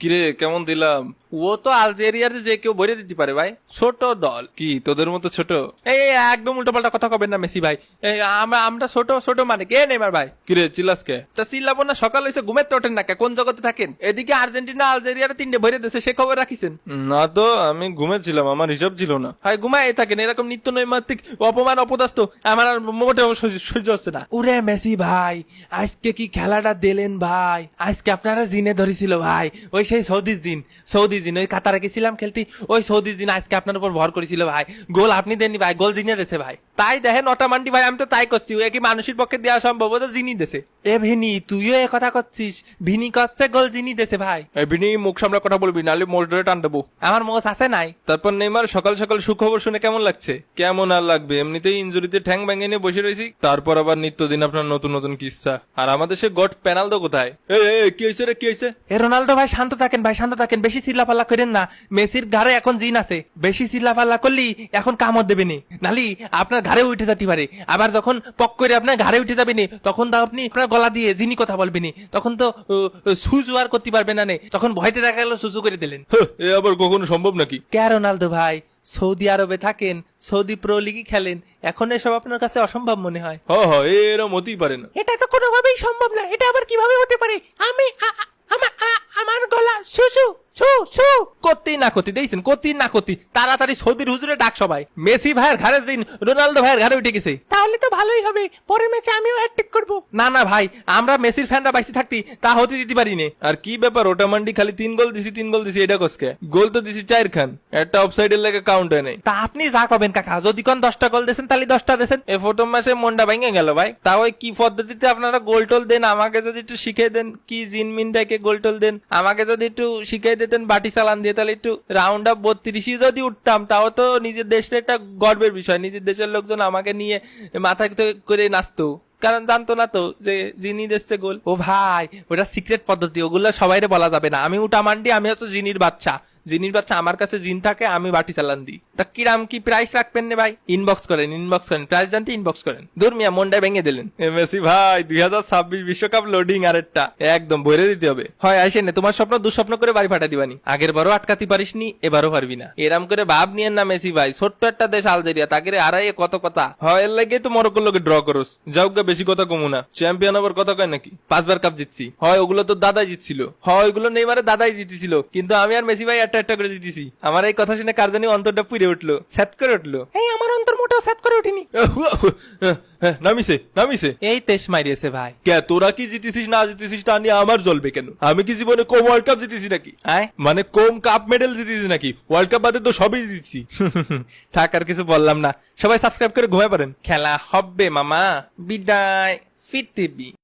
কিরে কেমন দিলাম? ও তো আলজেরিয়ার যে কেউ ভরে দিতে পারে ভাই, ছোট দল। কি তোদের মতো ছোট? এই একদম উল্টো পাল্টা কথা কবেন না মেসি ভাই। আমরা ছোট ছোট মানে কে নেইমার ভাই? কিরে চিল্লাসকে? তা চিল্লাবো না, সকাল হয়েছে ঘুমের তো ওঠেন না কে? কোন জগতে থাকেন? এদিকে আর্জেন্টিনা আলজেরিয়ার 3টে ভরে দিয়েছে, সে খবর রাখিছেন? না তো, আমি ঘুমেছিলাম, আমার হিসাব ছিল না। হয় ঘুমায় থাকেন, এরকম নিত্য নৈমিত্তিক অপমান অপদস্থ আমার আর মোটেও সহ্য হচ্ছে না। উরে মেসি ভাই, আজকে কি খেলাটা দিলেন ভাই? আজকে আপনারা জিনে ধরেছিল ভাই, ওই সেই সৌদি জিন ওই কাতারে গেছিলাম খেলতে, ওই সৌদি জিন আজকে আপনার উপর ভর করেছিল ভাই। গোল আপনি দেননি ভাই, গোল জিনে দেছে ভাই। তাই দেখেন অটামান্ডি ভাই, আমি তো তাই করছি, ও কি মানুষের পক্ষে দেওয়া সম্ভব? ও তো জিনি দেছে। এ ভিনি, তুইও এ কথা করছিস? ভিনি করছে গোল জিনি দেছে ভাই। এই বিনি, মুখ সামলা কথা বলবি, নাহলে মোষ ধরে টান দেবো। আমার মোষ আছে নাই। তারপর নেইমার সকাল সকাল সুখবর শুনে কেমন লাগছে? কেমন আর লাগবে, এমনিতেই ইনজুরিতে ঠ্যাং ভেঙে নিয়ে বসে রয়েছি, তারপর আবার নিত্যদিন আপনার নতুন নতুন কিস্সা। আর আমাদের সে গট পেনাল্ডো কোথায়? কি হয়েছে রে, কি হয়েছে? এ রোনালদো ভাই শান্ত থাকেন ভাই, শান্ত থাকেন, বেশি চিল্লাপাল্লা করেন না। মেসির ঘাড়ে এখন জিন আছে, বেশি চিল্লাপাল্লা করলি এখন কামড় দেবে নি, নালি আপনার ঘাড়ে উঠে যেতে পারে। আবার যখন পক করে আপনার ঘাড়ে উঠে যাবে নি, তখন তো আপনি আপনার গলা দিয়ে জিনি কথা বলবেনি, তখন তো সুজু আর করতে পারবে না, তখন ভয়তে দেখা গেল সুজু করে দিলেন। এ আবার কখনো সম্ভব নাকি? কে রোনালদো ভাই, সৌদি আরবে থাকেন, সৌদি প্রো লিগই খেলেন, এখন এসব আপনার কাছে অসম্ভব মনে হয়? এরম হতেই পারে না। এটা তো কোনোভাবেই সম্ভব না, এটা আবার কিভাবে হতে পারে? আমি আমার গলা সুসু সু সু করতেই না করতে দেখছেন, করতেই না করতে তাড়াতাড়ি সৌদির হুজুরে ডাক সবাই। মেসি ভাইয়ের ঘাড়ে দিন, রোনালদো ভাইয়ের ঘাড়ে উঠে গেছে। তাহলে তো ভালোই হবে, পরের ম্যাচে আমিও হ্যাটট্রিক করব। না না ভাই, আমরা মেসির ফ্যানরা বাইসে থাকতি তা হতে দিতে পারি না। আর কি ব্যাপার, ওটা মান্ডি খালি 3 গোল দিছি এটা কসকে? গোল তো দিছি 4 খান, একটা অফসাইডের লেগে কাউন্ট হয় নাই। তা আপনি যা করবেন কাকা, যদি কোন 10টা গোল দিয়েছেন তাহলে 10টা দিয়েছেন। এ প্রথম মাসে মনটা ভেঙে গেল ভাই। তা ওই কি পদ্ধতিতে আপনারা গোল টোল দেন আমাকে যদি একটু শিখিয়ে দেন, কি জিনমিনটাকে গোল টোল দেন আমাকে যদি একটু শিখিয়ে দিতেন বাটি চালান দিয়ে, তাহলে একটু রাউন্ড আপ 32 যদি উঠতাম, তাও তো নিজের দেশের একটা গর্বের বিষয়, নিজের দেশের লোকজন আমাকে নিয়ে মাথায় করে নাচতো, কারণ জানতো না তো যে জিনি দেখছে গোল। ও ভাই, ওটা সিক্রেট পদ্ধতি, ওগুলো সবাইরে বলা যাবে না। আমি উঠা মান্ডি, আমি হচ্ছে জিনির বাচ্চা, আমার কাছে জিন থাকে, আমি বাটি চালান দিই। তা কিরাম কি প্রাইস রাখবেন না ভাই? ইনবক্স করেন প্রাইস জানতে ইনবক্স করেন। দূর মিয়া, মনটা ভেঙে দিলেন। মেসি ভাই 2026 বিশ্বকাপ লোডিং আরেকটা একদম ভরে দিতে হবে। হয় আসে না, তোমার স্বপ্ন দুঃস্বপ্ন করে বাড়ি ফাটা দিবানি। আগের বারও আটকাতে পারিসনি, এবারও পারবি না। এরাম করে ভাব নিয়েন না মেসি ভাই, ছোট্ট একটা দেশ আলজেরিয়া, তাকে আড়াই কত কথা হয়, এর লাগে তো মরক্কোর লোকে ড্র করস। যাও গা, বেশি কথা কমু না। চ্যাম্পিয়ন আবার কথা কয় নাকি? 5বার কাপ জিতছি। হয় ওগুলো তো দাদাই জিতছিল। হয় ওইগুলো নেইমারের দাদাই জিতেছিল, কিন্তু আমি আর মেসি ভাই একটা করে জিতেছি। আমার এই কথা শুনে কার জানি অন্তরটা পুড়ে উঠলো, স্যাত করে উঠলো। এই আমার অন্তর মোটেও স্যাত করে উঠিনি। নামিছে এই তেজ মারিয়েছে ভাই। কে, তোরা কি জিতেছিস না জিতেছিস তা নিয়ে আমার জ্বলবে কেন? আমি কি জীবনে কম ওয়ার্ল্ড কাপ জিতেছি নাকি? মানে কম কাপ মেডেল জিতেছি নাকি? ওয়ার্ল্ড কাপ বাদে তো সবই জিতেছি। থাক, আর কিছু বললাম না, সবাই সাবস্ক্রাইব করে ঘুমায় পারেন। খেলা হবে মামা, বিদায়, ফিরতে